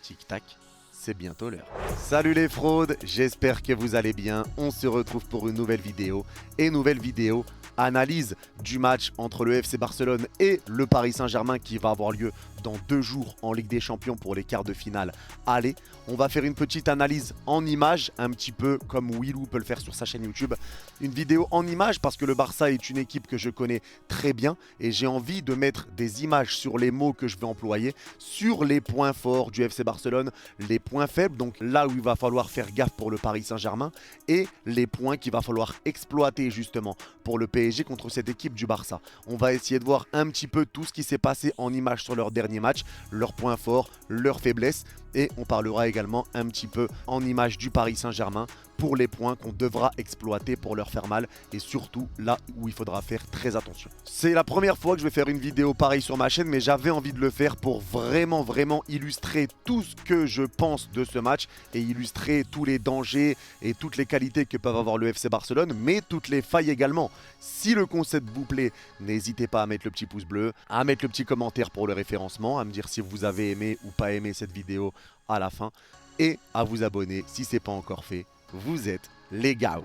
Tic-tac, c'est bientôt l'heure. Salut les fraudes, j'espère que vous allez bien. On se retrouve pour une nouvelle vidéo. Et nouvelle vidéo, analyse du match entre le FC Barcelone et le Paris Saint-Germain qui va avoir lieu dans 2 jours en Ligue des Champions pour les quarts de finale. Allez, on va faire une petite analyse en images, un petit peu comme Willou peut le faire sur sa chaîne YouTube. Une vidéo en images parce que le Barça est une équipe que je connais très bien et j'ai envie de mettre des images sur les mots que je vais employer, sur les points forts du FC Barcelone, les points faibles, donc là où il va falloir faire gaffe pour le Paris Saint-Germain et les points qu'il va falloir exploiter justement pour le PSG contre cette équipe du Barça. On va essayer de voir un petit peu tout ce qui s'est passé en images sur leur dernier match, leurs points forts, leurs faiblesses et on parlera également un petit peu en images du Paris Saint-Germain pour les points qu'on devra exploiter pour leur faire mal et surtout là où il faudra faire très attention. C'est la première fois que je vais faire une vidéo pareille sur ma chaîne mais j'avais envie de le faire pour vraiment illustrer tout ce que je pense de ce match et illustrer tous les dangers et toutes les qualités que peuvent avoir le FC Barcelone mais toutes les failles également. Si le concept vous plaît, n'hésitez pas à mettre le petit pouce bleu, à mettre le petit commentaire pour le référencement, à me dire si vous avez aimé ou pas aimé cette vidéo à la fin et à vous abonner si ce n'est pas encore fait. Vous êtes les gars.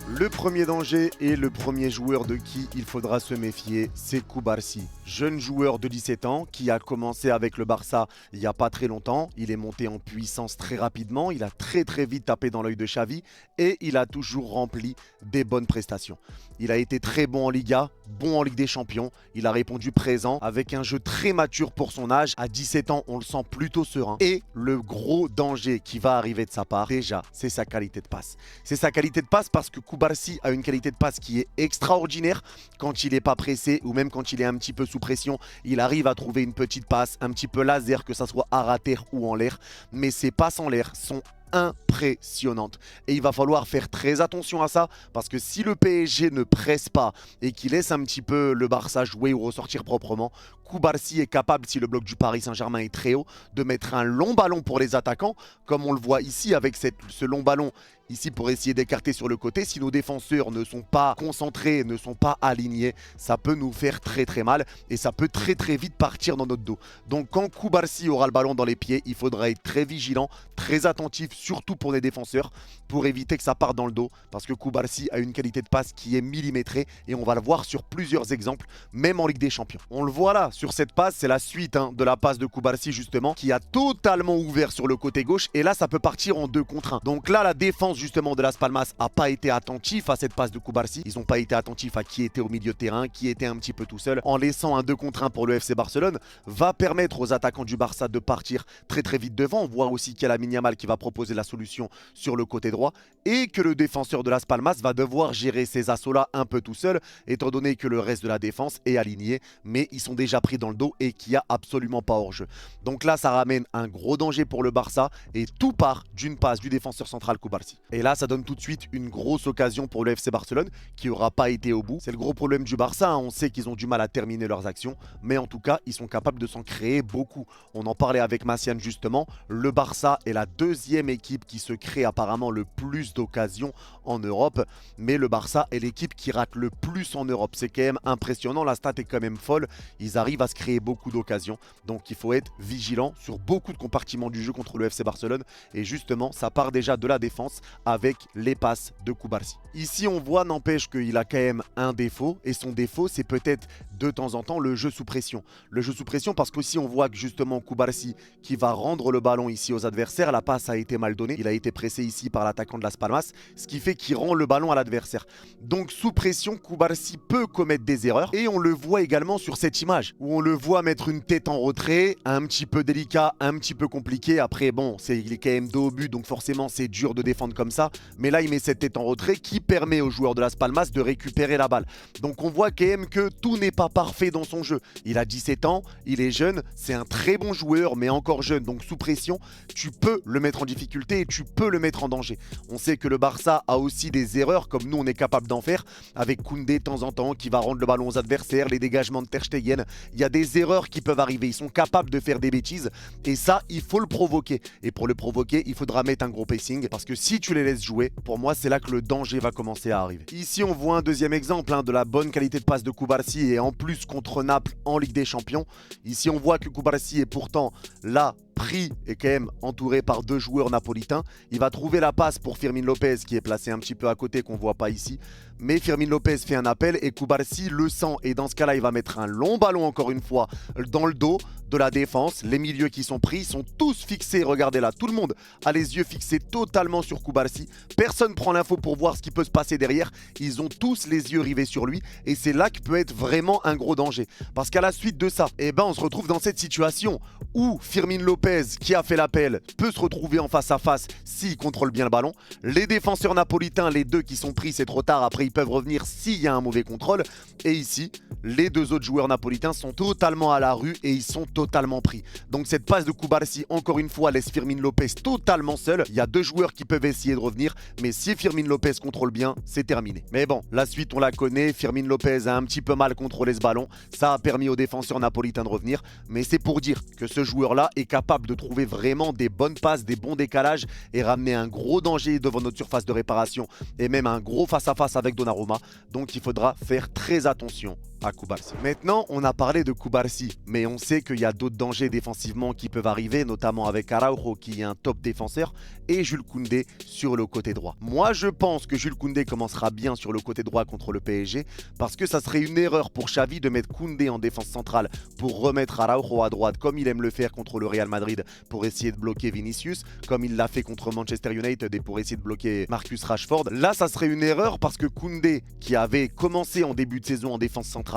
Le premier danger et le premier joueur de qui il faudra se méfier, c'est Cubarsí. Jeune joueur de 17 ans qui a commencé avec le Barça il n'y a pas très longtemps. Il est monté en puissance très rapidement, il a très vite tapé dans l'œil de Xavi et il a toujours rempli des bonnes prestations. Il a été très bon en Liga, bon en Ligue des Champions. Il a répondu présent avec un jeu très mature pour son âge. À 17 ans, on le sent plutôt serein. Et le gros danger qui va arriver de sa part, déjà, c'est sa qualité de passe. C'est sa qualité de passe parce que Cubarsí a une qualité de passe qui est extraordinaire. Quand il n'est pas pressé ou même quand il est un petit peu sous pression, il arrive à trouver une petite passe, un petit peu laser, que ça soit à rater ou en l'air. Mais ses passes en l'air sont impressionnante et il va falloir faire très attention à ça parce que si le PSG ne presse pas et qu'il laisse un petit peu le Barça jouer ou ressortir proprement, Cubarsí est capable, si le bloc du Paris Saint-Germain est très haut, de mettre un long ballon pour les attaquants comme on le voit ici avec ce long ballon ici pour essayer d'écarter sur le côté. Si nos défenseurs ne sont pas concentrés, ne sont pas alignés, ça peut nous faire très mal et ça peut très vite partir dans notre dos. Donc quand Cubarsí aura le ballon dans les pieds, il faudra être très vigilant, très attentif, surtout pour les défenseurs, pour éviter que ça parte dans le dos parce que Cubarsí a une qualité de passe qui est millimétrée et on va le voir sur plusieurs exemples, même en Ligue des Champions. On le voit là, sur cette passe, c'est la suite de la passe de Cubarsí justement qui a totalement ouvert sur le côté gauche et là ça peut partir en 2 contre 1. Donc là la défense justement de Las Palmas n'a pas été attentif à cette passe de Cubarsí. Ils n'ont pas été attentifs à qui était au milieu de terrain, qui était un petit peu tout seul. En laissant un 2 contre 1 pour le FC Barcelone, va permettre aux attaquants du Barça de partir très vite devant. On voit aussi qu'il y a Lamine Yamal qui va proposer la solution sur le côté droit et que le défenseur de Las Palmas va devoir gérer ces assauts-là un peu tout seul, étant donné que le reste de la défense est aligné, mais ils sont déjà pris dans le dos et qu'il n'y a absolument pas hors-jeu. Donc là, ça ramène un gros danger pour le Barça et tout part d'une passe du défenseur central Cubarsí. Et là, ça donne tout de suite une grosse occasion pour le FC Barcelone qui n'aura pas été au bout. C'est le gros problème du Barça, on sait qu'ils ont du mal à terminer leurs actions, mais en tout cas, ils sont capables de s'en créer beaucoup. On en parlait avec Massiane justement, le Barça est la 2e équipe qui se crée apparemment le plus d'occasions en Europe, mais le Barça est l'équipe qui rate le plus en Europe. C'est quand même impressionnant, la stat est quand même folle, ils arrivent à se créer beaucoup d'occasions, donc il faut être vigilant sur beaucoup de compartiments du jeu contre le FC Barcelone et justement, ça part déjà de la défense avec les passes de Cubarsí. Ici, on voit, n'empêche qu'il a quand même un défaut et son défaut, c'est peut-être de temps en temps le jeu sous pression. Le jeu sous pression parce qu'aussi on voit que justement Cubarsí qui va rendre le ballon ici aux adversaires, la passe a été mal donnée, il a été pressé ici par l'attaquant de Las Palmas, ce qui fait qu'il rend le ballon à l'adversaire. Donc sous pression, Cubarsí peut commettre des erreurs et on le voit également sur cette image où on le voit mettre une tête en retrait, un petit peu délicat, un petit peu compliqué. Après bon, il est quand même dos au but donc forcément c'est dur de défendre comme ça, mais là il met cette tête en retrait qui permet aux joueurs de Las Palmas de récupérer la balle. Donc on voit quand même que tout n'est pas parfait dans son jeu. Il a 17 ans, il est jeune, c'est un très bon joueur mais encore jeune, donc sous pression, tu peux le mettre en difficulté et tu peux le mettre en danger. On sait que le Barça a aussi des erreurs comme nous on est capable d'en faire avec Koundé de temps en temps qui va rendre le ballon aux adversaires, les dégagements de Ter Stegen, il y a des erreurs qui peuvent arriver, ils sont capables de faire des bêtises et ça il faut le provoquer et pour le provoquer il faudra mettre un gros pressing parce que si tu les laisses jouer, pour moi c'est là que le danger va commencer à arriver. Ici on voit un deuxième exemple de la bonne qualité de passe de Cubarsí et en plus contre Naples en Ligue des Champions. Ici, on voit que Cubarsí est pourtant là, pris et quand même entouré par 2 joueurs napolitains. Il va trouver la passe pour Fermin Lopez qui est placé un petit peu à côté, qu'on ne voit pas ici. Mais Fermin Lopez fait un appel et Cubarsí le sent. Et dans ce cas-là, il va mettre un long ballon encore une fois dans le dos de la défense. Les milieux qui sont pris sont tous fixés. Regardez là, tout le monde a les yeux fixés totalement sur Cubarsí. Personne prend l'info pour voir ce qui peut se passer derrière. Ils ont tous les yeux rivés sur lui. Et c'est là que peut être vraiment un gros danger. Parce qu'à la suite de ça, on se retrouve dans cette situation où Fermin Lopez, qui a fait l'appel, peut se retrouver en face à face s'il contrôle bien le ballon. Les défenseurs napolitains, les 2 qui sont pris, c'est trop tard. Après, ils peuvent revenir s'il y a un mauvais contrôle. Et ici, les 2 autres joueurs napolitains sont totalement à la rue et ils sont totalement pris. Donc cette passe de Cubarsí, encore une fois, laisse Fermin Lopez totalement seul. Il y a 2 joueurs qui peuvent essayer de revenir, mais si Fermin Lopez contrôle bien, c'est terminé. Mais bon, la suite, on la connaît. Fermin Lopez a un petit peu mal contrôlé ce ballon. Ça a permis aux défenseurs napolitains de revenir. Mais c'est pour dire que ce joueur-là est capable de trouver vraiment des bonnes passes, des bons décalages et ramener un gros danger devant notre surface de réparation et même un gros face-à-face avec Donnarumma. Donc il faudra faire très attention à Cubarsí. Maintenant, on a parlé de Cubarsí, mais on sait qu'il y a d'autres dangers défensivement qui peuvent arriver, notamment avec Araujo qui est un top défenseur et Jules Koundé sur le côté droit. Moi, je pense que Jules Koundé commencera bien sur le côté droit contre le PSG parce que ça serait une erreur pour Xavi de mettre Koundé en défense centrale pour remettre Araujo à droite comme il aime le faire contre le Real Madrid pour essayer de bloquer Vinicius, comme il l'a fait contre Manchester United et pour essayer de bloquer Marcus Rashford. Là, ça serait une erreur parce que Koundé, qui avait commencé en début de saison en défense centrale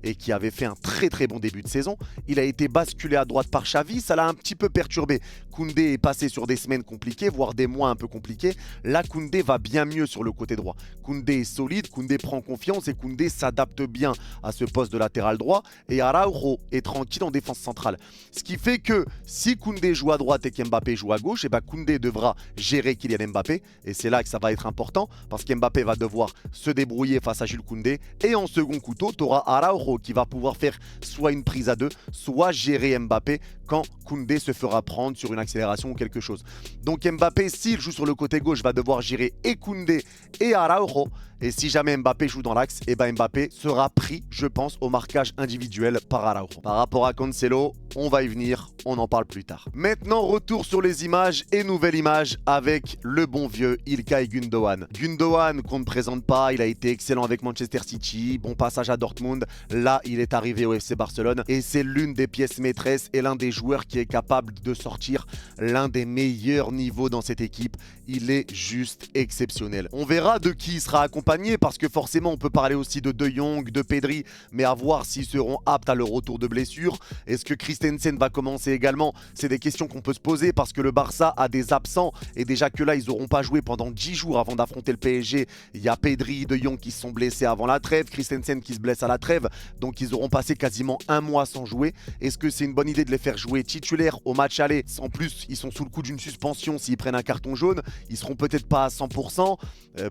et qui avait fait un très bon début de saison, il a été basculé à droite par Xavi, ça l'a un petit peu perturbé. Koundé est passé sur des semaines compliquées, voire des mois un peu compliqués. Là, Koundé va bien mieux sur le côté droit. Koundé est solide, Koundé prend confiance et Koundé s'adapte bien à ce poste de latéral droit et Araujo est tranquille en défense centrale. Ce qui fait que si Koundé joue à droite et qu'Mbappé joue à gauche, Koundé devra gérer Kylian Mbappé et c'est là que ça va être important parce qu'Mbappé va devoir se débrouiller face à Jules Koundé et en second couteau, tu auras Araujo qui va pouvoir faire soit une prise à 2, soit gérer Mbappé quand Koundé se fera prendre sur une accélération ou quelque chose. Donc Mbappé, s'il joue sur le côté gauche, va devoir gérer et Koundé et Araujo. Et si jamais Mbappé joue dans l'axe, Mbappé sera pris, je pense, au marquage individuel par Araujo. Par rapport à Cancelo, on va y venir, on en parle plus tard. Maintenant, retour sur les images et nouvelle image avec le bon vieux İlkay Gündoğan. Gündoğan qu'on ne présente pas, il a été excellent avec Manchester City, bon passage à Dortmund. Là, il est arrivé au FC Barcelone et c'est l'une des pièces maîtresses et l'un des joueurs qui est capable de sortir l'un des meilleurs niveaux dans cette équipe. Il est juste exceptionnel. On verra de qui il sera accompagné parce que forcément on peut parler aussi de Jong, de Pedri, mais à voir s'ils seront aptes à leur retour de blessure. Est-ce que Christensen va commencer également? C'est des questions qu'on peut se poser parce que le Barça a des absents et déjà que là ils n'auront pas joué pendant 10 jours avant d'affronter le PSG. Il y a Pedri, Jong qui se sont blessés avant la trêve, Christensen qui se blesse à la trêve, donc ils auront passé quasiment un mois sans jouer. Est-ce que c'est une bonne idée de les faire jouer titulaires au match aller? En plus ils sont sous le coup d'une suspension s'ils prennent un carton jaune, ils seront peut-être pas à 100%,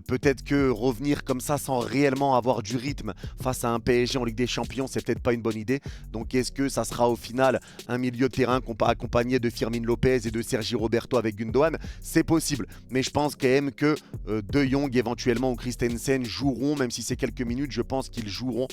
peut-être que revenir comme ça sans réellement avoir du rythme face à un PSG en Ligue des Champions, c'est peut-être pas une bonne idée. Donc est-ce que ça sera au final un milieu de terrain accompagné de Firmin Lopez et de Sergi Roberto avec Gündoğan? C'est possible, mais je pense quand même que De Jong éventuellement ou Christensen joueront, même si c'est quelques minutes, je pense qu'ils joueront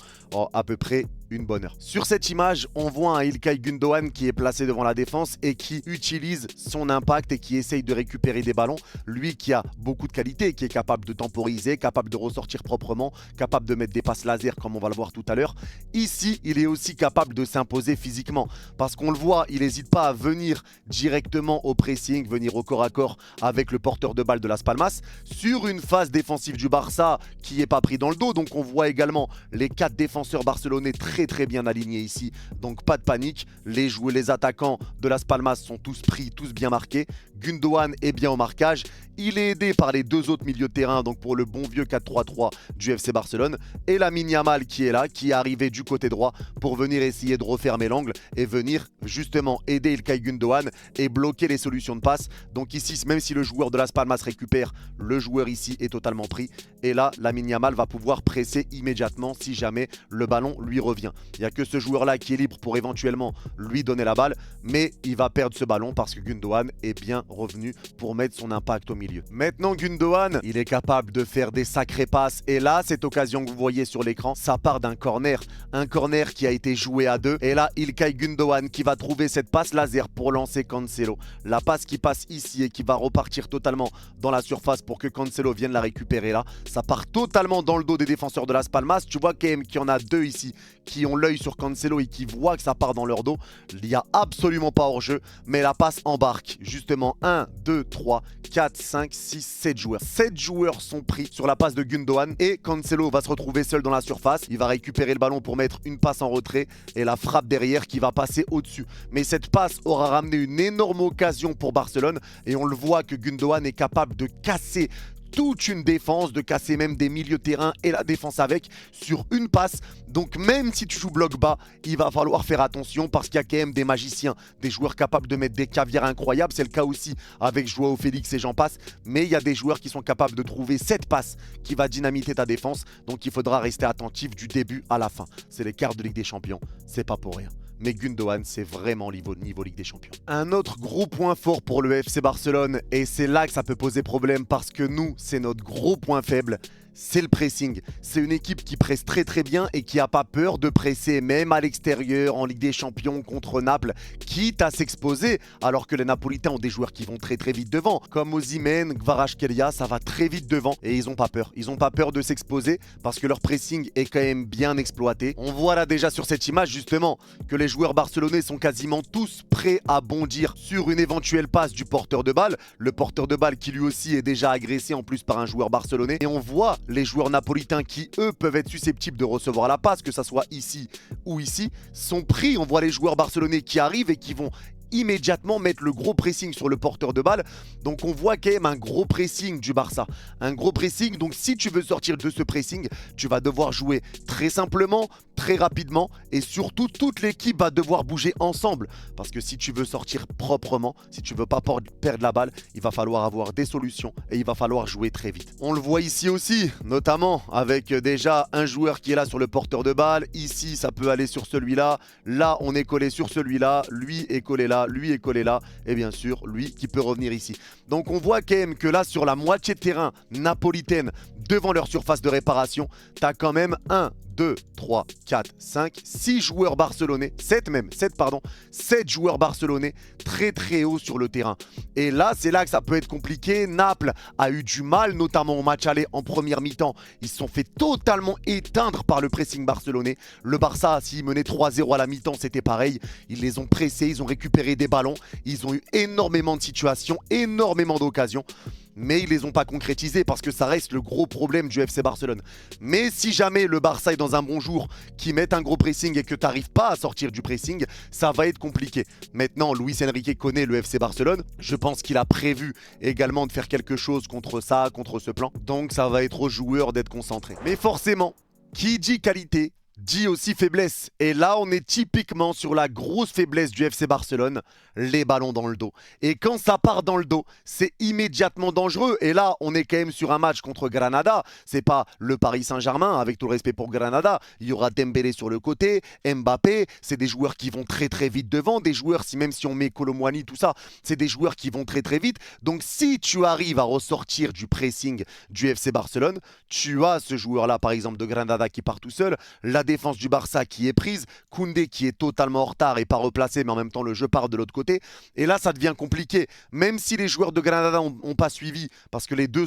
à peu près une bonne heure. Sur cette image, on voit un İlkay Gündoğan qui est placé devant la défense et qui utilise son impact et qui essaye de récupérer des ballons. Lui qui a beaucoup de qualité, qui est capable de temporiser, capable de ressortir proprement, capable de mettre des passes laser comme on va le voir tout à l'heure. Ici, il est aussi capable de s'imposer physiquement parce qu'on le voit, il n'hésite pas à venir directement au pressing, venir au corps à corps avec le porteur de balle de Las Palmas sur une phase défensive du Barça qui n'est pas pris dans le dos. Donc on voit également les 4 défenseurs barcelonais très bien alignés ici, donc pas de panique. Les attaquants de Las Palmas sont tous pris, tous bien marqués. Gündoğan est bien au marquage. Il est aidé par les 2 autres milieux de terrain, donc pour le bon vieux 4-3-3 du FC Barcelone. Et Lamine Yamal qui est là, qui est arrivé du côté droit pour venir essayer de refermer l'angle et venir justement aider İlkay Gündoğan et bloquer les solutions de passe. Donc ici, même si le joueur de Las Palmas récupère, le joueur ici est totalement pris. Et là, Lamine Yamal va pouvoir presser immédiatement si jamais le ballon lui revient. magicien. Il n'y a que ce joueur-là qui est libre pour éventuellement lui donner la balle, mais il va perdre ce ballon parce que Gundogan est bien revenu pour mettre son impact au milieu. Maintenant, Gundogan, il est capable de faire des sacrées passes. Et là, cette occasion que vous voyez sur l'écran, ça part d'un corner. Un corner qui a été joué à deux. Et là, Ilkay Gundogan qui va trouver cette passe laser pour lancer Cancelo. La passe qui passe ici et qui va repartir totalement dans la surface pour que Cancelo vienne la récupérer là. Ça part totalement dans le dos des défenseurs de Las Palmas. Tu vois quand même qu'il y en a deux ici qui ont l'œil sur Cancelo et qui voient que ça part dans leur dos. Il n'y a absolument pas hors-jeu, mais la passe embarque. Justement, 1, 2, 3, 4, 5, 6, 7 joueurs. 7 joueurs sont pris sur la passe de Gundogan et Cancelo va se retrouver seul dans la surface. Il va récupérer le ballon pour mettre une passe en retrait et la frappe derrière qui va passer au-dessus. Mais cette passe aura ramené une énorme occasion pour Barcelone et on le voit que Gundogan est capable de casser toute une défense, de casser même des milieux de terrain et la défense avec sur une passe. Donc même si tu joues bloc bas, il va falloir faire attention parce qu'il y a quand même des magiciens, des joueurs capables de mettre des caviars incroyables. C'est le cas aussi avec Joao Félix et j'en passe. Mais il y a des joueurs qui sont capables de trouver cette passe qui va dynamiter ta défense. Donc il faudra rester attentif du début à la fin. C'est les quarts de Ligue des Champions, c'est pas pour rien. Mais Gundogan, c'est vraiment niveau Ligue des Champions. Un autre gros point fort pour le FC Barcelone, et c'est là que ça peut poser problème parce que nous, c'est notre gros point faible, c'est le pressing. C'est une équipe qui presse très très bien et qui n'a pas peur de presser, même à l'extérieur, en Ligue des Champions contre Naples, quitte à s'exposer, alors que les Napolitains ont des joueurs qui vont très très vite devant, comme Osimhen, Kvaratskhelia, ça va très vite devant et ils n'ont pas peur. Ils n'ont pas peur de s'exposer parce que leur pressing est quand même bien exploité. On voit là déjà sur cette image justement que les joueurs barcelonais sont quasiment tous prêts à bondir sur une éventuelle passe du porteur de balle. Le porteur de balle qui lui aussi est déjà agressé en plus par un joueur barcelonais. Et on voit les joueurs napolitains qui, eux, peuvent être susceptibles de recevoir la passe, que ça soit ici ou ici, sont pris. On voit les joueurs barcelonais qui arrivent et qui vont immédiatement mettre le gros pressing sur le porteur de balle. Donc on voit quand même un gros pressing du Barça. Un gros pressing, donc si tu veux sortir de ce pressing, tu vas devoir jouer très simplement, très rapidement et surtout toute l'équipe va devoir bouger ensemble. Parce que si tu veux sortir proprement, si tu veux pas perdre la balle, il va falloir avoir des solutions et il va falloir jouer très vite. On le voit ici aussi, notamment avec déjà un joueur qui est là sur le porteur de balle. Ici, ça peut aller sur celui-là. Là, on est collé sur celui-là. Lui est collé là. Lui est collé là et bien sûr lui qui peut revenir ici. Donc on voit quand même que là sur la moitié de terrain napolitaine devant leur surface de réparation, tu as quand même 1, 2, 3, 4, 5, 6 joueurs barcelonais, 7 joueurs barcelonais très très haut sur le terrain. Et là, c'est là que ça peut être compliqué. Naples a eu du mal, notamment au match aller en première mi-temps. Ils se sont fait totalement éteindre par le pressing barcelonais. Le Barça, s'il menait 3-0 à la mi-temps, c'était pareil. Ils les ont pressés, ils ont récupéré des ballons. Ils ont eu énormément de situations, énormément d'occasions. Mais ils ne les ont pas concrétisés parce que ça reste le gros problème du FC Barcelone. Mais si jamais le Barça est dans un bon jour, qui met un gros pressing et que tu n'arrives pas à sortir du pressing, ça va être compliqué. Maintenant, Luis Enrique connaît le FC Barcelone. Je pense qu'il a prévu également de faire quelque chose contre ça, contre ce plan. Donc ça va être aux joueurs d'être concentrés. Mais forcément, qui dit qualité dit aussi faiblesse. Et là, on est typiquement sur la grosse faiblesse du FC Barcelone, les ballons dans le dos. Et quand ça part dans le dos, c'est immédiatement dangereux. Et là, on est quand même sur un match contre Granada. C'est pas le Paris Saint-Germain, avec tout le respect pour Granada. Il y aura Dembélé sur le côté, Mbappé. C'est des joueurs qui vont très très vite devant. Des joueurs, même si on met Kolo Muani, tout ça, c'est des joueurs qui vont très très vite. Donc si tu arrives à ressortir du pressing du FC Barcelone, tu as ce joueur-là, par exemple, de Granada qui part tout seul. La défense du Barça qui est prise, Koundé qui est totalement en retard et pas replacé, mais en même temps le jeu part de l'autre côté. Et là, ça devient compliqué. Même si les joueurs de Granada n'ont pas suivi, parce que les deux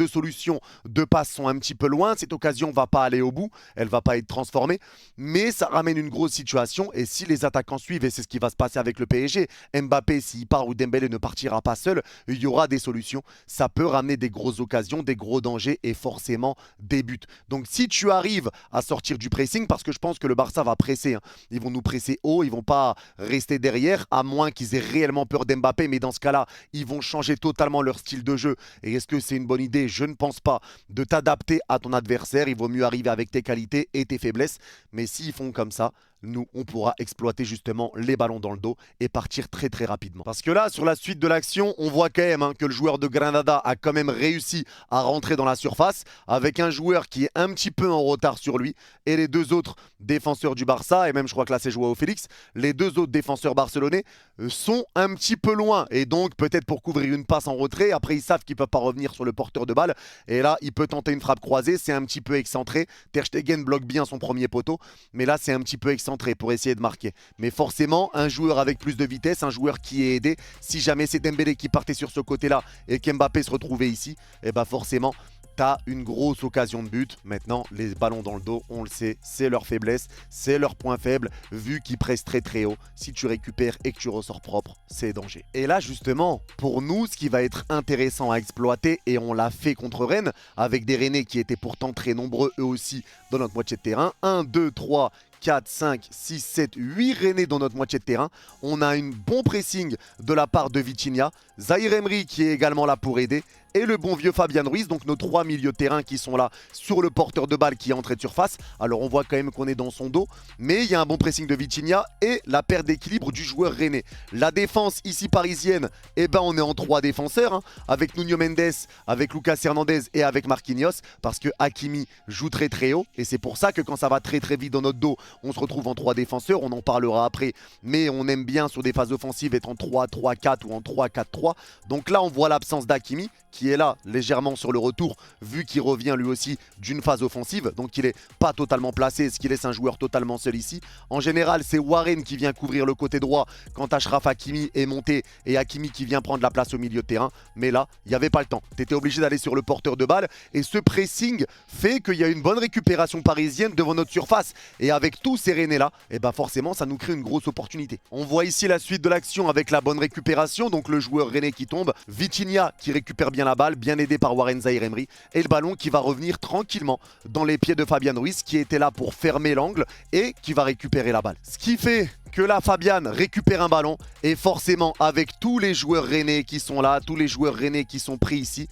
solutions de passe sont un petit peu loin, cette occasion ne va pas aller au bout, elle ne va pas être transformée, mais ça ramène une grosse situation. Et si les attaquants suivent, et c'est ce qui va se passer avec le PSG, Mbappé, s'il part ou Dembélé ne partira pas seul, il y aura des solutions. Ça peut ramener des grosses occasions, des gros dangers et forcément des buts. Donc si tu arrives à sortir du pressing, parce que je pense que le Barça va presser, ils vont nous presser haut, ils vont pas rester derrière, à moins qu'ils aient réellement peur d'Mbappé, mais dans ce cas-là, ils vont changer totalement leur style de jeu. Et est-ce que c'est une bonne idée? Je ne pense pas. De t'adapter à ton adversaire, il vaut mieux arriver avec tes qualités et tes faiblesses, mais s'ils font comme ça, nous, on pourra exploiter justement les ballons dans le dos et partir très très rapidement. Parce que là, sur la suite de l'action, on voit quand même que le joueur de Granada a quand même réussi à rentrer dans la surface avec un joueur qui est un petit peu en retard sur lui et les deux autres défenseurs du Barça, et même je crois que là c'est Joao Félix, les deux autres défenseurs barcelonais sont un petit peu loin et donc peut-être pour couvrir une passe en retrait, après ils savent qu'ils ne peuvent pas revenir sur le porteur de balle et là il peut tenter une frappe croisée, c'est un petit peu excentré, Ter Stegen bloque bien son premier poteau, mais là c'est un petit peu excentré pour essayer de marquer. Mais forcément, un joueur avec plus de vitesse, un joueur qui est aidé, si jamais c'est Dembélé qui partait sur ce côté-là et qu'Mbappé se retrouvait ici, et bah forcément t'as une grosse occasion de but. Maintenant, les ballons dans le dos, on le sait, c'est leur faiblesse, c'est leur point faible, vu qu'ils pressent très très haut. Si tu récupères et que tu ressors propre, c'est danger. Et là, justement, pour nous, ce qui va être intéressant à exploiter, et on l'a fait contre Rennes, avec des Rennais qui étaient pourtant très nombreux eux aussi dans notre moitié de terrain. 1, 2, 3... 4, 5, 6, 7, 8 Rennais dans notre moitié de terrain. On a un bon pressing de la part de Vitinha. Zahir Emery qui est également là pour aider. Et le bon vieux Fabian Ruiz, donc nos trois milieux de terrain qui sont là sur le porteur de balle qui est entré de surface. Alors on voit quand même qu'on est dans son dos, mais il y a un bon pressing de Vitinha et la perte d'équilibre du joueur rennais. La défense ici parisienne, eh ben on est en 3 défenseurs, avec Nuno Mendes, avec Lucas Hernandez et avec Marquinhos, parce que Hakimi joue très très haut, et c'est pour ça que quand ça va très très vite dans notre dos, on se retrouve en 3 défenseurs, on en parlera après, mais on aime bien sur des phases offensives être en 3-3-4 ou en 3-4-3. Donc là on voit l'absence d'Hakimi, qui est là légèrement sur le retour, vu qu'il revient lui aussi d'une phase offensive, donc il n'est pas totalement placé, ce qui laisse un joueur totalement seul ici. En général, c'est Warren qui vient couvrir le côté droit quand Achraf Hakimi est monté et Hakimi qui vient prendre la place au milieu de terrain. Mais là, il n'y avait pas le temps. Tu étais obligé d'aller sur le porteur de balle et ce pressing fait qu'il y a une bonne récupération parisienne devant notre surface. Et avec tous ces Rennais-là, et ben forcément, ça nous crée une grosse opportunité. On voit ici la suite de l'action avec la bonne récupération, donc le joueur rennais qui tombe, Vitinha qui récupère bien la balle, bien aidé par Warren Zahir Emery, et le ballon qui va revenir tranquillement dans les pieds de Fabian Ruiz qui était là pour fermer l'angle et qui va récupérer la balle. Ce qui fait que là Fabian récupère un ballon et forcément avec tous les joueurs rennais qui sont là, tous les joueurs rennais qui sont pris ici,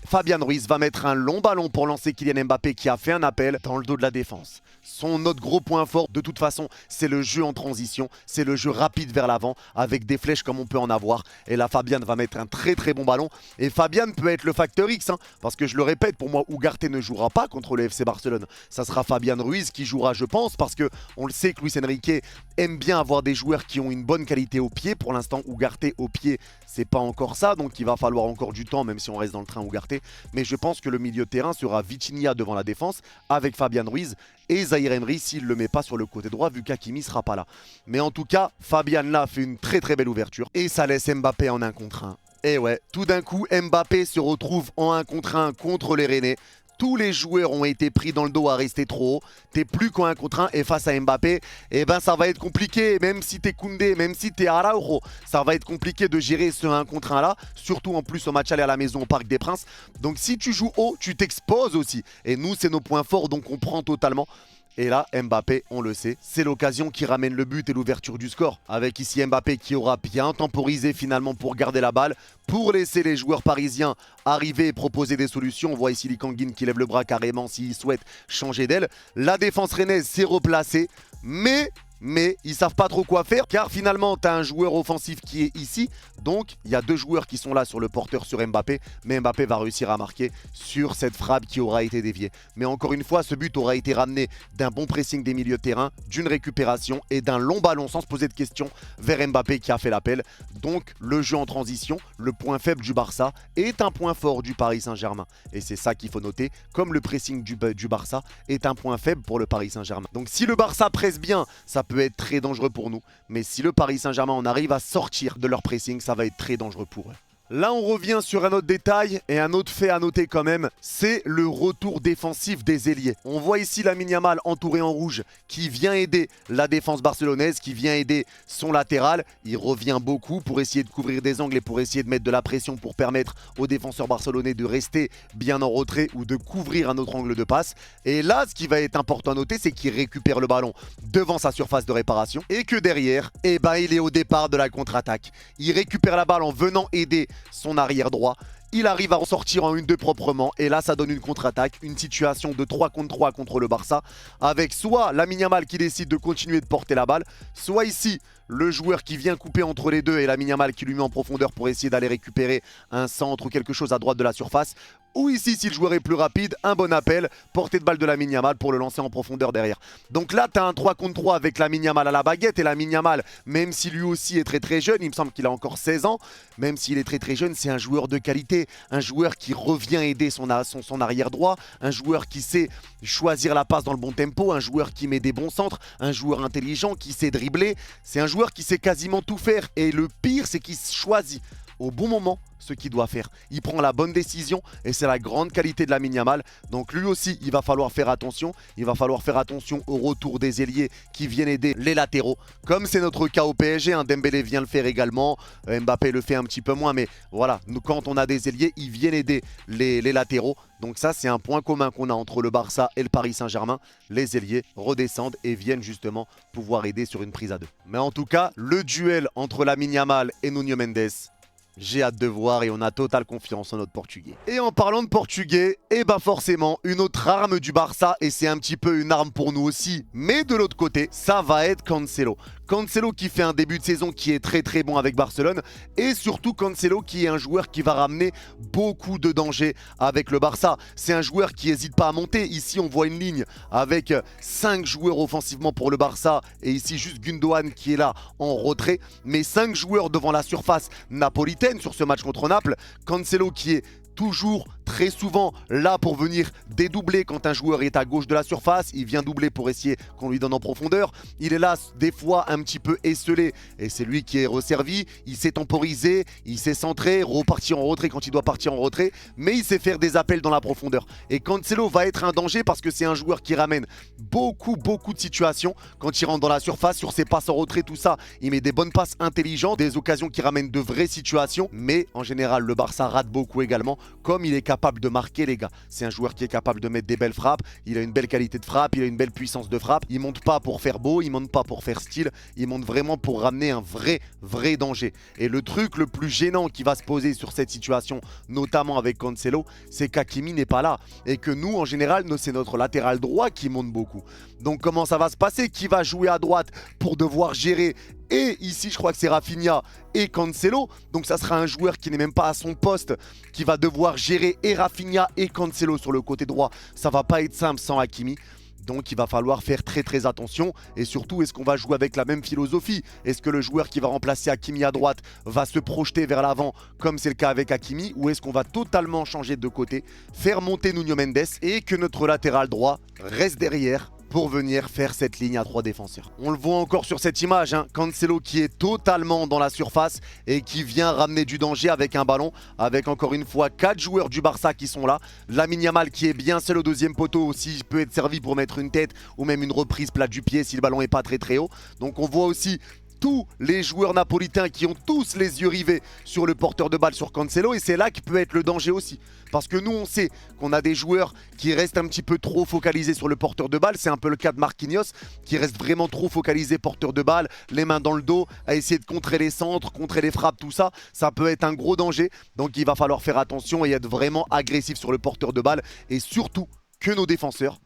Fabian Ruiz va mettre un long ballon pour lancer Kylian Mbappé qui a fait un appel dans le dos de la défense. Notre gros point fort, de toute façon, c'est le jeu en transition, c'est le jeu rapide vers l'avant, avec des flèches comme on peut en avoir. Et là, Fabian va mettre un très très bon ballon. Et Fabian peut être le facteur X, parce que je le répète, pour moi, Ugarte ne jouera pas contre le FC Barcelone. Ça sera Fabian Ruiz qui jouera, je pense, parce que on le sait que Luis Enrique aime bien avoir des joueurs qui ont une bonne qualité au pied. Pour l'instant, Ugarte au pied, c'est pas encore ça, donc il va falloir encore du temps, même si on reste dans le train Ugarte. Mais je pense que le milieu de terrain sera Vitinha devant la défense, avec Fabian Ruiz et Zahir Emery s'il ne le met pas sur le côté droit, vu qu'Hakimi ne sera pas là. Mais en tout cas, Fabian là fait une très très belle ouverture et ça laisse Mbappé en 1 contre 1. Et ouais, tout d'un coup, Mbappé se retrouve en 1 contre 1 contre les Rennais. Tous les joueurs ont été pris dans le dos à rester trop haut. T'es plus qu'en 1 contre 1 et face à Mbappé, eh ben ça va être compliqué. Même si t'es Koundé, même si t'es Araujo, ça va être compliqué de gérer ce 1 contre 1 là. Surtout en plus au match aller à la maison au Parc des Princes. Donc si tu joues haut, tu t'exposes aussi. Et nous, c'est nos points forts, donc on prend totalement. Et là, Mbappé, on le sait, c'est l'occasion qui ramène le but et l'ouverture du score. Avec ici Mbappé qui aura bien temporisé finalement pour garder la balle, pour laisser les joueurs parisiens arriver et proposer des solutions. On voit ici Lee Kang-in qui lève le bras carrément s'il souhaite changer d'aile. La défense rennaise s'est replacée, mais ils savent pas trop quoi faire car finalement tu as un joueur offensif qui est ici, donc il y a 2 joueurs qui sont là sur le porteur sur Mbappé, mais Mbappé va réussir à marquer sur cette frappe qui aura été déviée. Mais encore une fois, ce but aura été ramené d'un bon pressing des milieux de terrain, d'une récupération et d'un long ballon sans se poser de questions vers Mbappé qui a fait l'appel. Donc le jeu en transition, le point faible du Barça, est un point fort du Paris Saint-Germain. Et c'est ça qu'il faut noter, comme le pressing du Barça est un point faible pour le Paris Saint-Germain. Donc si le Barça presse bien, ça peut être très dangereux pour nous. Mais si le Paris Saint-Germain en arrive à sortir de leur pressing, ça va être très dangereux pour eux. Là, on revient sur un autre détail et un autre fait à noter quand même, c'est le retour défensif des ailiers. On voit ici Lamine Yamal entouré en rouge qui vient aider la défense barcelonaise, qui vient aider son latéral. Il revient beaucoup pour essayer de couvrir des angles et pour essayer de mettre de la pression pour permettre aux défenseurs barcelonais de rester bien en retrait ou de couvrir un autre angle de passe. Et là, ce qui va être important à noter, c'est qu'il récupère le ballon devant sa surface de réparation et que derrière, eh ben, il est au départ de la contre-attaque. Il récupère la balle en venant aider son arrière droit il arrive à en sortir en 1-2 proprement et là ça donne une contre-attaque, une situation de 3 contre 3 contre le Barça avec soit Lamine Yamal qui décide de continuer de porter la balle, soit ici le joueur qui vient couper entre les deux et Lamine Yamal qui lui met en profondeur pour essayer d'aller récupérer un centre ou quelque chose à droite de la surface. Ou ici, si le joueur est plus rapide, un bon appel, portée de balle de Lamine Yamal pour le lancer en profondeur derrière. Donc là, tu as un 3 contre 3 avec Lamine Yamal à la baguette. Et Lamine Yamal, même si lui aussi est très très jeune, il me semble qu'il a encore 16 ans, même s'il est très très jeune, c'est un joueur de qualité. Un joueur qui revient aider son arrière droit, un joueur qui sait choisir la passe dans le bon tempo, un joueur qui met des bons centres, un joueur intelligent qui sait dribbler. C'est un joueur qui sait quasiment tout faire. Et le pire, c'est qu'il choisit au bon moment ce qu'il doit faire. Il prend la bonne décision et c'est la grande qualité de Lamine Yamal. Donc lui aussi, il va falloir faire attention. Il va falloir faire attention au retour des ailiers qui viennent aider les latéraux. Comme c'est notre cas au PSG, Dembélé vient le faire également. Mbappé le fait un petit peu moins. Mais voilà, nous, quand on a des ailiers, ils viennent aider les latéraux. Donc ça, c'est un point commun qu'on a entre le Barça et le Paris Saint-Germain. Les ailiers redescendent et viennent justement pouvoir aider sur une prise à deux. Mais en tout cas, le duel entre Lamine Yamal et Nuno Mendes, j'ai hâte de voir et on a totale confiance en notre Portugais. Et en parlant de Portugais, et bah forcément, une autre arme du Barça, et c'est un petit peu une arme pour nous aussi, mais de l'autre côté, ça va être Cancelo. Cancelo qui fait un début de saison qui est très très bon avec Barcelone, et surtout Cancelo qui est un joueur qui va ramener beaucoup de danger avec le Barça. C'est un joueur qui n'hésite pas à monter. Ici, on voit une ligne avec 5 joueurs offensivement pour le Barça, et ici juste Gundogan qui est là en retrait, mais 5 joueurs devant la surface napolitaine sur ce match contre Naples. Cancelo qui est toujours très souvent là pour venir dédoubler quand un joueur est à gauche de la surface. Il vient doubler pour essayer qu'on lui donne en profondeur. Il est là des fois un petit peu esselé et c'est lui qui est resservi. Il sait temporiser, il sait centrer, repartir en retrait quand il doit partir en retrait, mais il sait faire des appels dans la profondeur. Et Cancelo va être un danger parce que c'est un joueur qui ramène beaucoup de situations quand il rentre dans la surface, sur ses passes en retrait, tout ça. Il met des bonnes passes intelligentes, des occasions qui ramènent de vraies situations, mais en général le Barça rate beaucoup également, comme il est capable de marquer les gars. C'est un joueur qui est capable de mettre des belles frappes, il a une belle qualité de frappe, il a une belle puissance de frappe, il monte pas pour faire beau, il monte pas pour faire style, il monte vraiment pour ramener un vrai danger. Et le truc le plus gênant qui va se poser sur cette situation, notamment avec Cancelo, c'est qu'Hakimi n'est pas là et que nous en général, c'est notre latéral droit qui monte beaucoup. Donc comment ça va se passer? Qui va jouer à droite pour devoir gérer? Et ici, je crois que c'est Rafinha et Cancelo. Donc ça sera un joueur qui n'est même pas à son poste, qui va devoir gérer et Rafinha et Cancelo sur le côté droit. Ça va pas être simple sans Hakimi. Donc il va falloir faire très attention. Et surtout, est-ce qu'on va jouer avec la même philosophie? Est-ce que le joueur qui va remplacer Hakimi à droite va se projeter vers l'avant comme c'est le cas avec Hakimi? Ou est-ce qu'on va totalement changer de côté, faire monter Nuno Mendes et que notre latéral droit reste derrière pour venir faire cette ligne à 3 défenseurs? On le voit encore sur cette image, Cancelo qui est totalement dans la surface et qui vient ramener du danger avec un ballon, avec encore une fois 4 joueurs du Barça qui sont là. Lamine Yamal qui est bien seul au deuxième poteau aussi, peut être servi pour mettre une tête ou même une reprise plate du pied si le ballon n'est pas très haut. Donc on voit aussi tous les joueurs napolitains qui ont tous les yeux rivés sur le porteur de balle, sur Cancelo, et c'est là que peut être le danger aussi. Parce que nous, on sait qu'on a des joueurs qui restent un petit peu trop focalisés sur le porteur de balle. C'est un peu le cas de Marquinhos, qui reste vraiment trop focalisé porteur de balle, les mains dans le dos, à essayer de contrer les centres, contrer les frappes, tout ça. Ça peut être un gros danger. Donc il va falloir faire attention et être vraiment agressif sur le porteur de balle. Et surtout, que nos défenseurs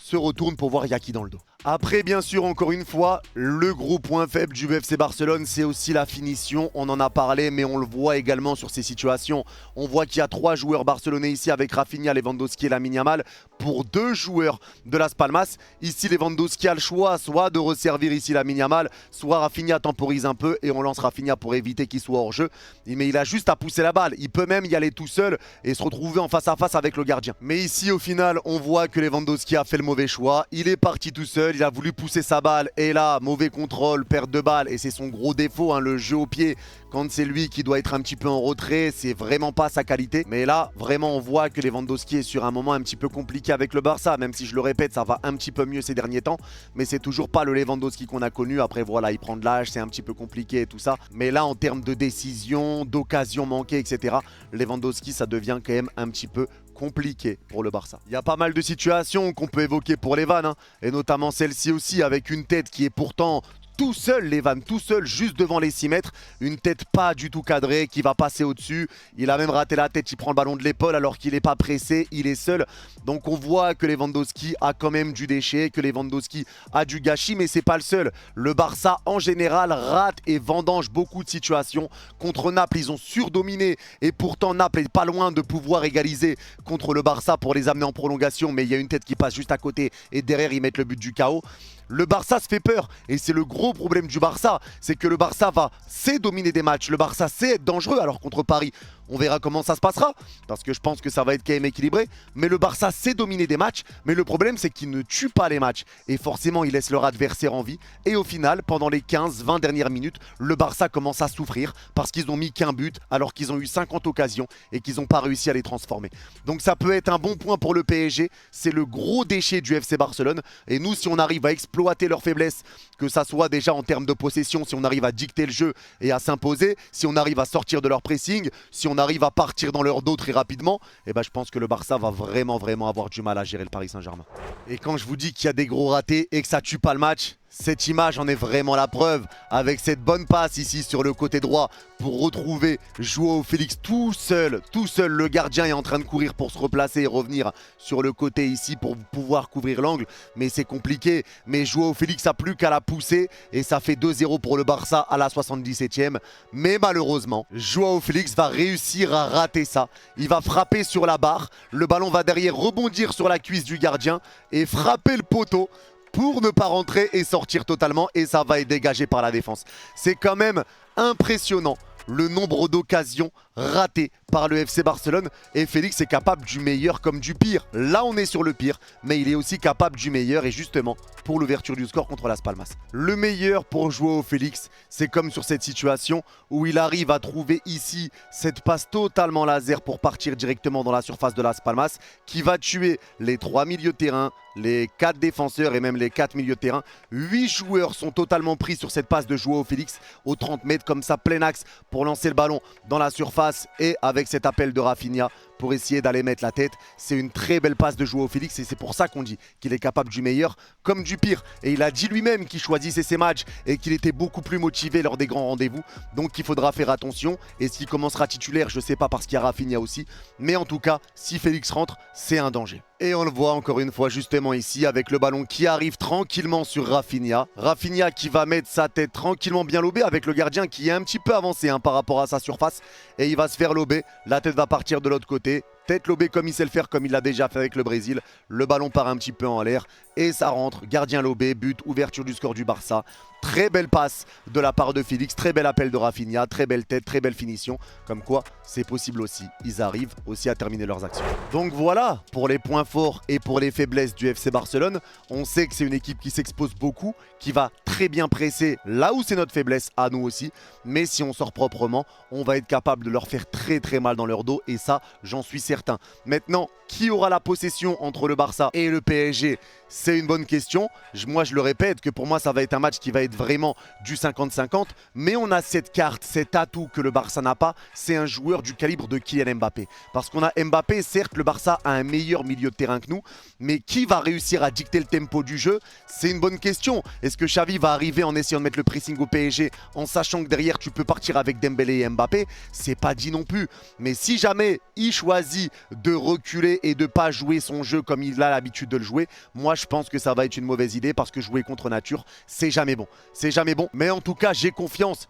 se retournent pour voir Yaki dans le dos. Après, bien sûr, encore une fois, le gros point faible du FC Barcelone, c'est aussi la finition. On en a parlé, mais on le voit également sur ces situations. On voit qu'il y a 3 joueurs barcelonais ici avec Rafinha, Lewandowski et Lamine Yamal pour 2 joueurs de Las Palmas. Ici, Lewandowski a le choix soit de resservir ici Lamine Yamal, soit Rafinha temporise un peu et on lance Rafinha pour éviter qu'il soit hors jeu. Mais il a juste à pousser la balle. Il peut même y aller tout seul et se retrouver en face à face avec le gardien. Mais ici, au final, on voit que Lewandowski a fait le mauvais choix. Il est parti tout seul. Il a voulu pousser sa balle et là, mauvais contrôle, perte de balle et c'est son gros défaut, le jeu au pied. Quand c'est lui qui doit être un petit peu en retrait, c'est vraiment pas sa qualité. Mais là, vraiment, on voit que Lewandowski est sur un moment un petit peu compliqué avec le Barça, même si je le répète, ça va un petit peu mieux ces derniers temps. Mais c'est toujours pas le Lewandowski qu'on a connu. Après, voilà, il prend de l'âge, c'est un petit peu compliqué et tout ça. Mais là, en termes de décision, d'occasion manquée, etc., Lewandowski, ça devient quand même un petit peu compliqué pour le Barça. Il y a pas mal de situations qu'on peut évoquer pour les vannes, et notamment celle-ci aussi, avec une tête qui est pourtant tout seul, Levan, tout seul, juste devant les 6 mètres. Une tête pas du tout cadrée qui va passer au-dessus. Il a même raté la tête, il prend le ballon de l'épaule alors qu'il n'est pas pressé, il est seul. Donc on voit que Lewandowski a quand même du déchet, que Lewandowski a du gâchis, mais c'est pas le seul. Le Barça en général rate et vendange beaucoup de situations. Contre Naples, ils ont surdominé et pourtant Naples est pas loin de pouvoir égaliser contre le Barça pour les amener en prolongation, mais il y a une tête qui passe juste à côté et derrière ils mettent le but du chaos. Le Barça se fait peur et c'est le gros problème du Barça, c'est que le Barça sait dominer des matchs, le Barça sait être dangereux. Alors contre Paris, on verra comment ça se passera parce que je pense que ça va être quand même équilibré, mais le Barça sait dominer des matchs, mais le problème c'est qu'il ne tue pas les matchs et forcément il laisse leur adversaire en vie et au final pendant les 15-20 dernières minutes, le Barça commence à souffrir parce qu'ils n'ont mis qu'un but alors qu'ils ont eu 50 occasions et qu'ils n'ont pas réussi à les transformer. Donc ça peut être un bon point pour le PSG, c'est le gros déchet du FC Barcelone et nous si on arrive à exploiter leurs faiblesses, que ça soit déjà en termes de possession, si on arrive à dicter le jeu et à s'imposer, si on arrive à sortir de leur pressing, si on arrive à partir dans leur dos très rapidement, et ben je pense que le Barça va vraiment avoir du mal à gérer le Paris Saint-Germain. Et quand je vous dis qu'il y a des gros ratés et que ça tue pas le match, cette image en est vraiment la preuve, avec cette bonne passe ici sur le côté droit pour retrouver Joao Félix tout seul, le gardien est en train de courir pour se replacer et revenir sur le côté ici pour pouvoir couvrir l'angle, mais c'est compliqué, mais Joao Félix n'a plus qu'à la pousser et ça fait 2-0 pour le Barça à la 77e, mais malheureusement, Joao Félix va réussir à rater ça, il va frapper sur la barre, le ballon va derrière rebondir sur la cuisse du gardien et frapper le poteau pour ne pas rentrer et sortir totalement et ça va être dégagé par la défense. C'est quand même impressionnant le nombre d'occasions ratées par le FC Barcelone et Félix est capable du meilleur comme du pire. Là on est sur le pire, mais il est aussi capable du meilleur et justement pour l'ouverture du score contre Las Palmas. Le meilleur pour Joao Félix, c'est comme sur cette situation où il arrive à trouver ici cette passe totalement laser pour partir directement dans la surface de Las Palmas qui va tuer les 3 milieux de terrain, les 4 défenseurs et même les 4 milieux de terrain. 8 joueurs sont totalement pris sur cette passe de Joao Félix aux 30 mètres comme ça plein axe pour lancer le ballon dans la surface et avec cet appel de Rafinha pour essayer d'aller mettre la tête. C'est une très belle passe de Joao Félix et c'est pour ça qu'on dit qu'il est capable du meilleur comme du pire. Et il a dit lui-même qu'il choisissait ses matchs et qu'il était beaucoup plus motivé lors des grands rendez-vous. Donc il faudra faire attention. Et s'il commencera titulaire, je ne sais pas parce qu'il y a Rafinha aussi. Mais en tout cas, si Félix rentre, c'est un danger. Et on le voit encore une fois justement ici avec le ballon qui arrive tranquillement sur Rafinha. Rafinha qui va mettre sa tête tranquillement bien lobée avec le gardien qui est un petit peu avancé par rapport à sa surface. Et il va se faire lober. La tête va partir de l'autre côté. Tête lobée comme il sait le faire, comme il l'a déjà fait avec le Brésil. Le ballon part un petit peu en l'air et ça rentre. Gardien lobé, but, ouverture du score du Barça. Très belle passe de la part de Félix, très bel appel de Rafinha, très belle tête, très belle finition. Comme quoi, c'est possible aussi. Ils arrivent aussi à terminer leurs actions. Donc voilà, pour les points forts et pour les faiblesses du FC Barcelone. On sait que c'est une équipe qui s'expose beaucoup, qui va très bien presser là où c'est notre faiblesse, à nous aussi. Mais si on sort proprement, on va être capable de leur faire très mal dans leur dos. Et ça, j'en suis certain. Maintenant, qui aura la possession entre le Barça et le PSG? C'est une bonne question. Moi, je le répète que pour moi, ça va être un match qui va être vraiment du 50-50. Mais on a cette carte, cet atout que le Barça n'a pas. C'est un joueur du calibre de Kylian Mbappé. Parce qu'on a Mbappé, certes, le Barça a un meilleur milieu de terrain que nous. Mais qui va réussir à dicter le tempo du jeu? C'est une bonne question. Est-ce que Xavi va arriver en essayant de mettre le pressing au PSG en sachant que derrière, tu peux partir avec Dembélé et Mbappé? C'est pas dit non plus. Mais si jamais il choisit de reculer et de ne pas jouer son jeu comme il a l'habitude de le jouer, moi je pense que ça va être une mauvaise idée parce que jouer contre nature, c'est jamais bon. C'est jamais bon. Mais en tout cas, j'ai confiance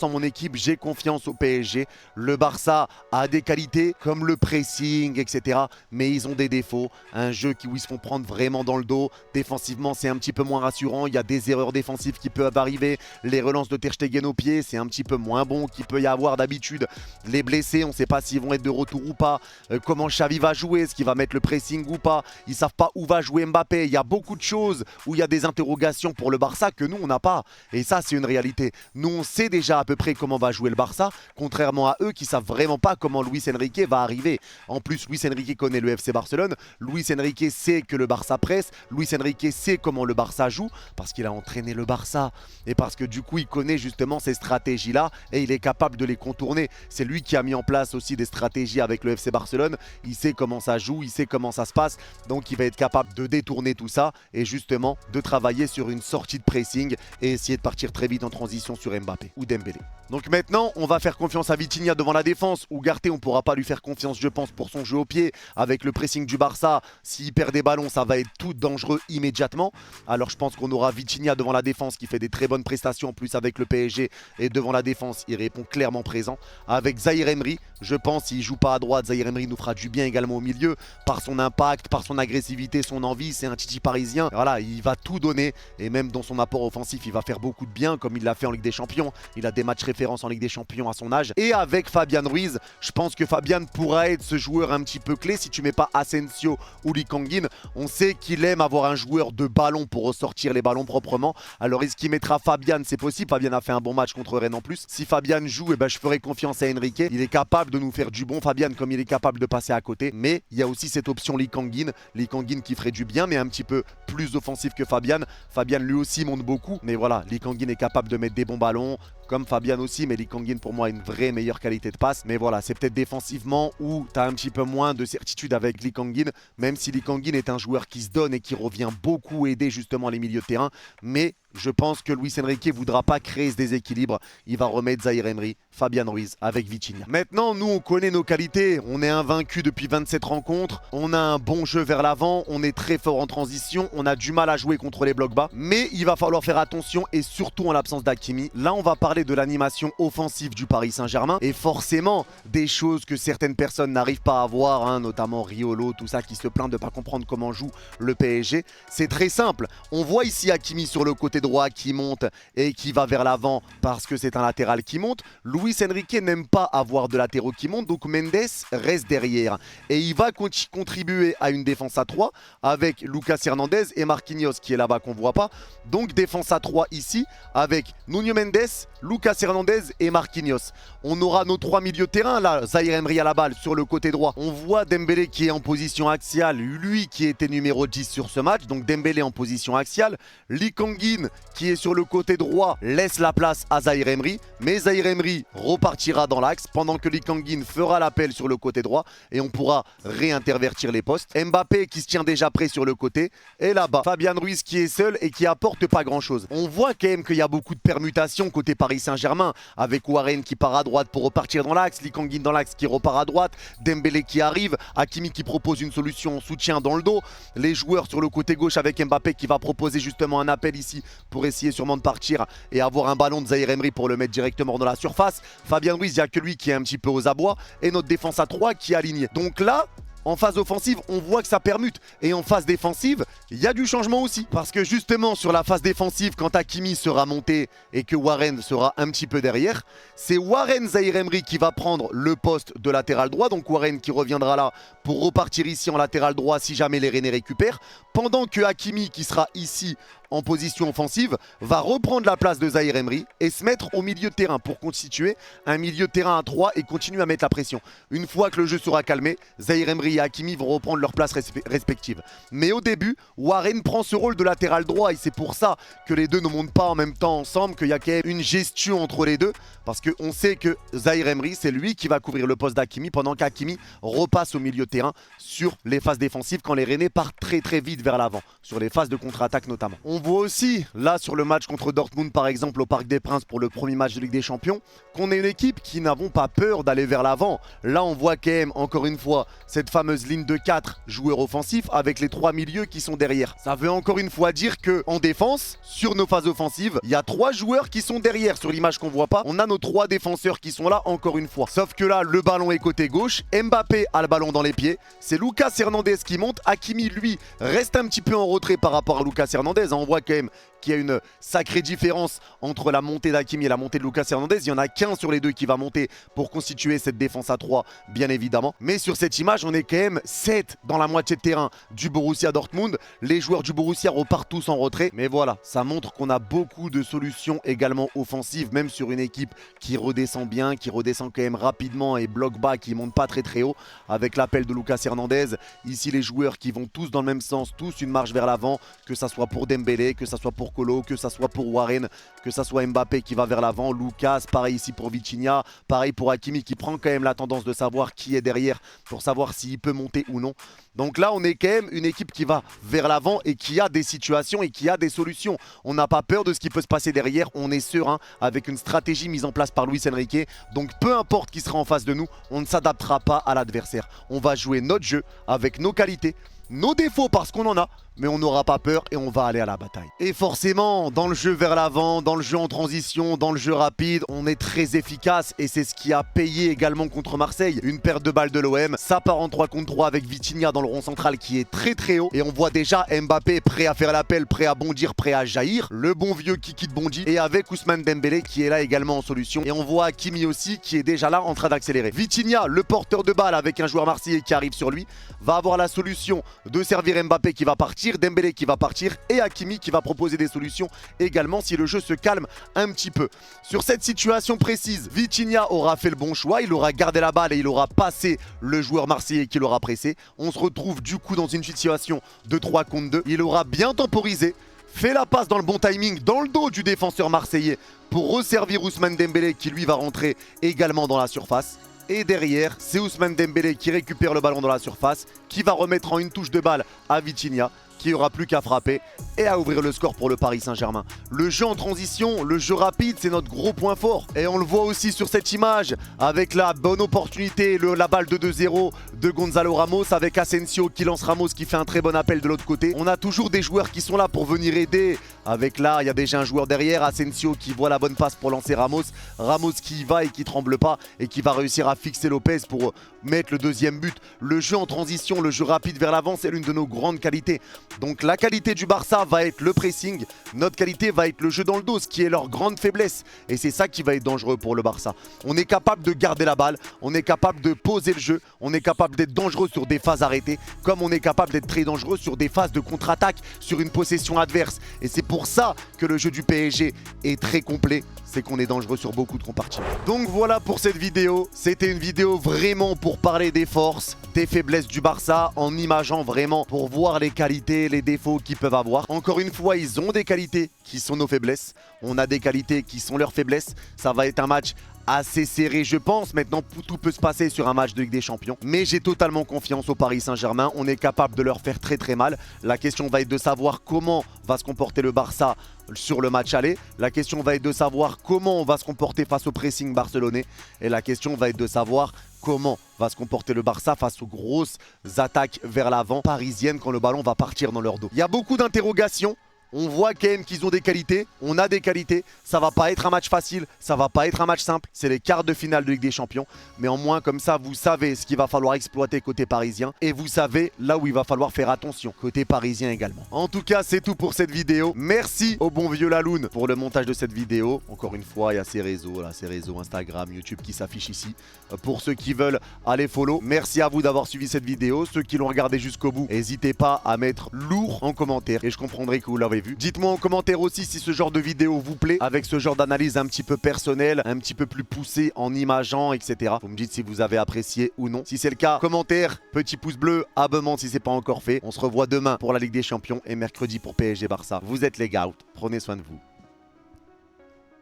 en mon équipe, j'ai confiance au PSG. Le Barça a des qualités comme le pressing, etc. Mais ils ont des défauts. Un jeu où ils se font prendre vraiment dans le dos. Défensivement, c'est un petit peu moins rassurant. Il y a des erreurs défensives qui peuvent arriver. Les relances de Ter Stegen au pied, c'est un petit peu moins bon qu'il peut y avoir d'habitude. Les blessés, on ne sait pas s'ils vont être de retour ou pas. Comment Xavi va jouer, est-ce qu'il va mettre le pressing ou pas? Ils ne savent pas où va jouer Mbappé. Il y a beaucoup de choses où il y a des interrogations pour le Barça que nous, on n'a pas. Et ça, c'est une réalité. Nous, on sait déjà à peu près comment va jouer le Barça, contrairement à eux qui ne savent vraiment pas comment Luis Enrique va arriver. En plus, Luis Enrique connaît le FC Barcelone. Luis Enrique sait que le Barça presse. Luis Enrique sait comment le Barça joue parce qu'il a entraîné le Barça. Et parce que du coup, il connaît justement ces stratégies-là et il est capable de les contourner. C'est lui qui a mis en place aussi des stratégies avec le FC Barcelone. Il sait comment ça joue, il sait comment ça se passe. Donc, il va être capable de détourner tourner tout ça et justement de travailler sur une sortie de pressing et essayer de partir très vite en transition sur Mbappé ou Dembélé. Donc maintenant, on va faire confiance à Vitinha devant la défense. Ugarte, on ne pourra pas lui faire confiance, je pense, pour son jeu au pied. Avec le pressing du Barça, s'il perd des ballons, ça va être tout dangereux immédiatement. Alors je pense qu'on aura Vitinha devant la défense qui fait des très bonnes prestations en plus avec le PSG. Et devant la défense, il répond clairement présent. Avec Zahir Emery, je pense, s'il ne joue pas à droite, Zahir Emery nous fera du bien également au milieu. Par son impact, par son agressivité, son envie, c'est un Titi parisien. Voilà, il va tout donner. Et même dans son apport offensif, il va faire beaucoup de bien, comme il l'a fait en Ligue des Champions. Il a des matchs références en Ligue des Champions à son âge. Et avec Fabian Ruiz, je pense que Fabian pourra être ce joueur un petit peu clé. Si tu mets pas Asensio ou Lee Kang-in, on sait qu'il aime avoir un joueur de ballon pour ressortir les ballons proprement. Alors est-ce qu'il mettra Fabian? C'est possible. Fabian a fait un bon match contre Rennes en plus. Si Fabian joue, je ferai confiance à Enrique. Il est capable de nous faire du bon, Fabian, comme il est capable de passer à côté. Mais il y a aussi cette option Lee Kang-in. Lee Kang-in qui ferait du bien, mais un petit peu plus offensif que Fabian. Fabian lui aussi monte beaucoup. Mais voilà, Lee Kang-in est capable de mettre des bons ballons. Comme Fabian aussi, mais Lee Kang-in pour moi a une vraie meilleure qualité de passe. Mais voilà, c'est peut-être défensivement où tu as un petit peu moins de certitude avec Lee Kang-in, même si Lee Kang-in est un joueur qui se donne et qui revient beaucoup aider justement les milieux de terrain. Mais je pense que Luis Enrique ne voudra pas créer ce déséquilibre. Il va remettre Zahir Emery, Fabian Ruiz avec Vitinha. Maintenant, nous, on connaît nos qualités. On est invaincu depuis 27 rencontres. On a un bon jeu vers l'avant. On est très fort en transition. On a du mal à jouer contre les blocs bas. Mais il va falloir faire attention et surtout en l'absence d'Hakimi. Là, on va parler de l'animation offensive du Paris Saint-Germain. Et forcément, des choses que certaines personnes n'arrivent pas à voir, hein, notamment Riolo, tout ça, qui se plaint de ne pas comprendre comment joue le PSG. C'est très simple. On voit ici Hakimi sur le côté droit qui monte et qui va vers l'avant parce que c'est un latéral qui monte. Luis Enrique n'aime pas avoir de latéraux qui montent, donc Mendes reste derrière. Et il va contribuer à une défense à 3 avec Lucas Hernandez et Marquinhos qui est là-bas qu'on ne voit pas. Donc défense à 3 ici avec Nuno Mendes, Lucas Hernandez et Marquinhos. On aura nos 3 milieux de terrain là, Zahir Emery à la balle sur le côté droit. On voit Dembélé qui est en position axiale, lui qui était numéro 10 sur ce match, donc Dembélé en position axiale. Lee Kang-in qui est sur le côté droit laisse la place à Zahir Emery, mais Zahir Emery repartira dans l'axe pendant que Lee Kang-in fera l'appel sur le côté droit et on pourra réintervertir les postes. Mbappé qui se tient déjà prêt sur le côté et là-bas Fabian Ruiz qui est seul et qui apporte pas grand chose. On voit quand même qu'il y a beaucoup de permutations côté Paris Saint-Germain avec Warren qui part à droite pour repartir dans l'axe, Lee Kang-in dans l'axe qui repart à droite, Dembélé qui arrive, Hakimi qui propose une solution en soutien dans le dos, les joueurs sur le côté gauche avec Mbappé qui va proposer justement un appel ici pour essayer sûrement de partir et avoir un ballon de Zahir Emery pour le mettre directement dans la surface. Fabian Ruiz, il n'y a que lui qui est un petit peu aux abois et notre défense à 3 qui est alignée. Donc là, en phase offensive, on voit que ça permute. Et en phase défensive, il y a du changement aussi. Parce que justement, sur la phase défensive, quand Hakimi sera monté et que Warren sera un petit peu derrière, c'est Warren Zahir Emery qui va prendre le poste de latéral droit. Donc Warren qui reviendra là pour repartir ici en latéral droit si jamais les Rennais récupèrent. Pendant que Hakimi, qui sera ici en position offensive, va reprendre la place de Zahir Emery et se mettre au milieu de terrain pour constituer un milieu de terrain à 3 et continuer à mettre la pression. Une fois que le jeu sera calmé, Zahir Emery et Hakimi vont reprendre leurs places respectives. Mais au début, Warren prend ce rôle de latéral droit et c'est pour ça que les deux ne montent pas en même temps ensemble, qu'il y a quand même une gestion entre les deux. Parce qu'on sait que Zahir Emery, c'est lui qui va couvrir le poste d'Hakimi pendant qu'Hakimi repasse au milieu de terrain sur les phases défensives quand les Rennais partent très vite vers l'avant, sur les phases de contre-attaque notamment. On voit aussi, là sur le match contre Dortmund par exemple au Parc des Princes pour le premier match de Ligue des Champions, qu'on est une équipe qui n'avons pas peur d'aller vers l'avant. Là on voit quand même encore une fois cette fameuse ligne de 4 joueurs offensifs avec les 3 milieux qui sont derrière. Ça veut encore une fois dire que en défense, sur nos phases offensives, il y a 3 joueurs qui sont derrière sur l'image qu'on voit pas. On a nos 3 défenseurs qui sont là encore une fois. Sauf que là le ballon est côté gauche, Mbappé a le ballon dans les pieds, c'est Lucas Hernandez qui monte, Hakimi lui reste un petit peu en retrait par rapport à Lucas Hernandez. On voit quand même qu'il y a une sacrée différence entre la montée d'Hakimi et la montée de Lucas Hernandez. Il n'y en a qu'un sur les deux qui va monter pour constituer cette défense à 3, bien évidemment. Mais sur cette image, on est quand même 7 dans la moitié de terrain du Borussia Dortmund. Les joueurs du Borussia repartent tous en retrait. Mais voilà, ça montre qu'on a beaucoup de solutions également offensives, même sur une équipe qui redescend bien, qui redescend quand même rapidement et bloc bas, qui monte pas très haut. Avec l'appel de Lucas Hernandez, ici les joueurs qui vont tous dans le même sens, tous une marche vers l'avant, que ça soit pour Dembélé, que ça soit pour pour Kolo, que ça soit pour Warren, que ça soit Mbappé qui va vers l'avant, Lucas, pareil ici pour Vitinha, pareil pour Hakimi qui prend quand même la tendance de savoir qui est derrière pour savoir s'il peut monter ou non. Donc là, on est quand même une équipe qui va vers l'avant et qui a des situations et qui a des solutions. On n'a pas peur de ce qui peut se passer derrière, on est serein avec une stratégie mise en place par Luis Enrique. Donc peu importe qui sera en face de nous, on ne s'adaptera pas à l'adversaire. On va jouer notre jeu avec nos qualités, nos défauts parce qu'on en a, mais on n'aura pas peur et on va aller à la bataille. Et forcément, dans le jeu vers l'avant, dans le jeu en transition, dans le jeu rapide, on est très efficace et c'est ce qui a payé également contre Marseille. Une perte de balle de l'OM, ça part en 3 contre 3 avec Vitinha dans le rond central qui est très haut. Et on voit déjà Mbappé prêt à faire l'appel, prêt à bondir, prêt à jaillir. Le bon vieux Kiki de Bondy. Et avec Ousmane Dembélé qui est là également en solution. Et on voit Hakimi aussi qui est déjà là en train d'accélérer. Vitinha, le porteur de balle avec un joueur marseillais qui arrive sur lui, va avoir la solution de servir Mbappé qui va partir, Dembélé qui va partir et Hakimi qui va proposer des solutions également si le jeu se calme un petit peu. Sur cette situation précise, Vitinha aura fait le bon choix, il aura gardé la balle et il aura passé le joueur marseillais qui l'aura pressé. On se retrouve du coup dans une situation de 3 contre 2. Il aura bien temporisé, fait la passe dans le bon timing, dans le dos du défenseur marseillais pour resservir Ousmane Dembélé qui lui va rentrer également dans la surface. Et derrière, c'est Ousmane Dembélé qui récupère le ballon dans la surface, qui va remettre en une touche de balle à Vitinha, qui n'aura plus qu'à frapper et à ouvrir le score pour le Paris Saint-Germain. Le jeu en transition, le jeu rapide, c'est notre gros point fort. Et on le voit aussi sur cette image avec la bonne opportunité, la balle de 2-0 de Gonzalo Ramos avec Asensio qui lance Ramos qui fait un très bon appel de l'autre côté. On a toujours des joueurs qui sont là pour venir aider. Avec là, il y a déjà un joueur derrière, Asensio qui voit la bonne passe pour lancer Ramos. Ramos qui y va et qui tremble pas et qui va réussir à fixer Lopez pour mettre le deuxième but. Le jeu en transition, le jeu rapide vers l'avant, c'est l'une de nos grandes qualités. Donc la qualité du Barça va être le pressing, notre qualité va être le jeu dans le dos, ce qui est leur grande faiblesse. Et c'est ça qui va être dangereux pour le Barça. On est capable de garder la balle, on est capable de poser le jeu, on est capable d'être dangereux sur des phases arrêtées, comme on est capable d'être très dangereux sur des phases de contre-attaque, sur une possession adverse. Et c'est pour ça que le jeu du PSG est très complet, c'est qu'on est dangereux sur beaucoup de compartiments. Donc voilà pour cette vidéo, c'était une vidéo vraiment pour parler des forces, des faiblesses du Barça, en imageant vraiment pour voir les qualités, les défauts qu'ils peuvent avoir. Encore une fois, ils ont des qualités qui sont nos faiblesses, on a des qualités qui sont leurs faiblesses. Ça va être un match assez serré je pense. Maintenant tout peut se passer sur un match de Ligue des Champions, mais j'ai totalement confiance au Paris Saint-Germain. On est capable de leur faire très mal. La question va être de savoir comment va se comporter le Barça sur le match aller. La question va être de savoir comment on va se comporter face au pressing barcelonais. Et la question va être de savoir comment va se comporter le Barça face aux grosses attaques vers l'avant parisiennes quand le ballon va partir dans leur dos. Il y a beaucoup d'interrogations. On voit quand même qu'ils ont des qualités, on a des qualités, ça va pas être un match facile, ça va pas être un match simple, c'est les quarts de finale de Ligue des Champions, mais en moins comme ça vous savez ce qu'il va falloir exploiter côté parisien et vous savez là où il va falloir faire attention côté parisien également. En tout cas c'est tout pour cette vidéo, merci au bon vieux Laloun pour le montage de cette vidéo. Encore une fois il y a ces réseaux là, ces réseaux Instagram, YouTube qui s'affichent ici. Pour ceux qui veulent aller follow, merci à vous d'avoir suivi cette vidéo, ceux qui l'ont regardé jusqu'au bout, n'hésitez pas à mettre lourd en commentaire et je comprendrai que vous l'avez vu. Dites-moi en commentaire aussi si ce genre de vidéo vous plaît, avec ce genre d'analyse un petit peu personnelle, un petit peu plus poussée en imageant, etc. Vous me dites si vous avez apprécié ou non. Si c'est le cas, commentaire, petit pouce bleu, abonnement si c'est pas encore fait. On se revoit demain pour la Ligue des Champions et mercredi pour PSG Barça. Vous êtes les gars, prenez soin de vous.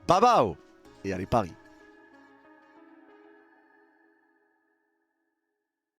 Bye bye et allez Paris.